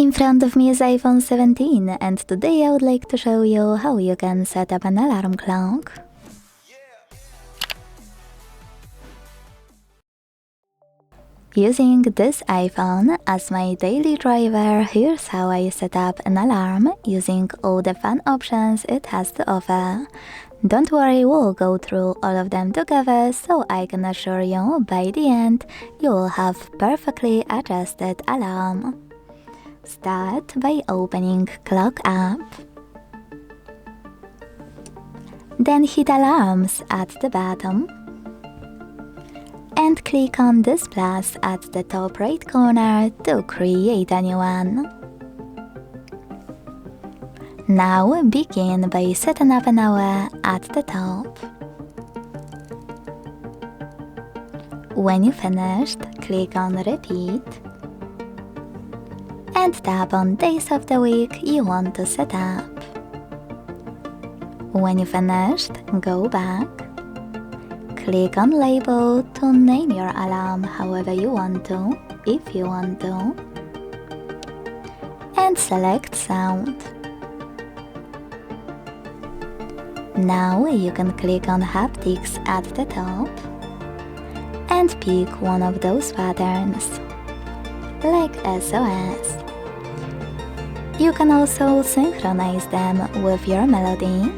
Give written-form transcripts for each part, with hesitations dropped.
In front of me is iPhone 17 and today I would like to show you how you can set up an alarm clock. Using this iPhone as my daily driver, here's how I set up an alarm using all the fun options it has to offer. Don't worry, we'll go through all of them together, so I can assure you by the end you will have perfectly adjusted alarm. Start by opening Clock app. Then hit Alarms at the bottom and click on this plus at the top right corner to create a new one. Now begin by setting up an hour at the top. When you finished, click on Repeat and tap on days of the week you want to set up. When you finished, go back. Click on Label to name your alarm however you want to, if you want to, and select Sound. Now you can click on Haptics at the top and pick one of those patterns, like SOS. You can also synchronize them with your melody,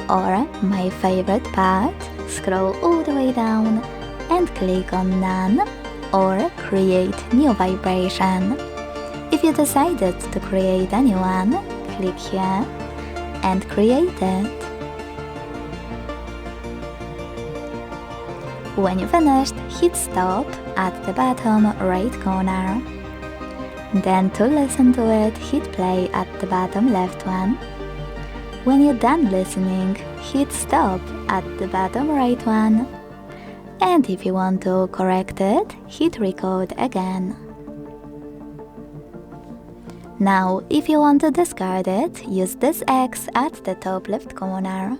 or my favorite part, scroll all the way down and click on None or Create New Vibration. If you decided to create a new one, click here and create it. When you finished, hit Stop at the bottom right corner. Then to listen to it, hit Play at the bottom left one. When you're done listening, hit Stop at the bottom right one. And if you want to correct it, hit Record again. Now, if you want to discard it, use this X at the top left corner.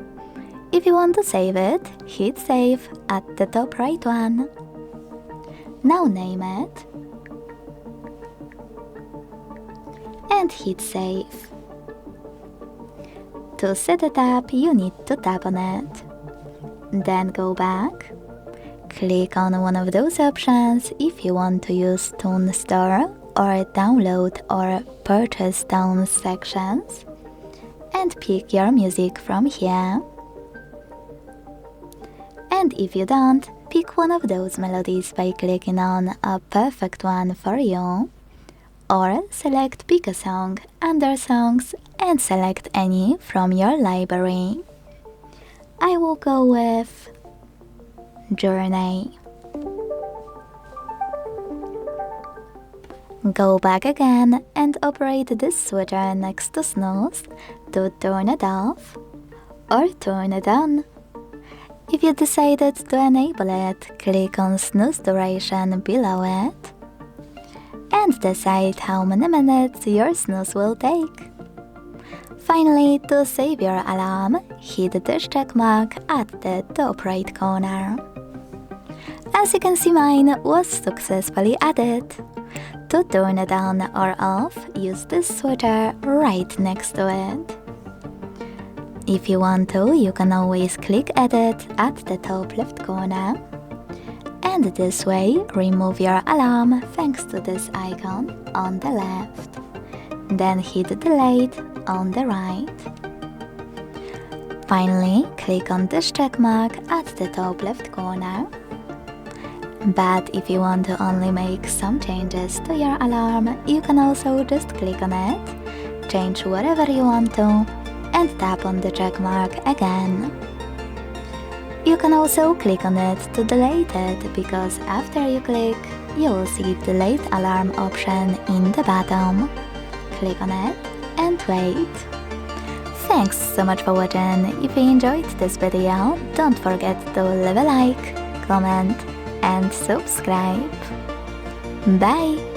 If you want to save it, hit Save at the top right one. Now name it and hit Save. To set it up, you need to tap on it. Then go back. Click on one of those options if you want to use Tune Store or Download or Purchase Tone sections, and pick your music from here. And if you don't, pick one of those melodies by clicking on a perfect one for you, or select Pick a Song under Songs and select any from your library. I will go with Journey. Go back again and operate this switcher next to Snooze to turn it off or turn it on. If you decided to enable it, click on Snooze Duration below it and decide how many minutes your snooze will take. Finally, to save your alarm, hit this check mark at the top right corner. As you can see, mine was successfully added. To turn it on or off, use this switcher right next to it. If you want to, you can always click Edit at the top left corner, and this way remove your alarm thanks to this icon on the left. Then hit Delete on the right. Finally, click on this check mark at the top left corner. But if you want to only make some changes to your alarm, you can also just click on it, change whatever you want to, and tap on the check mark again. You can also click on it to delete it, because after you click, you will see Delete Alarm option in the bottom. Click on it and wait. Thanks so much for watching. If you enjoyed this video, don't forget to leave a like, comment and subscribe. Bye!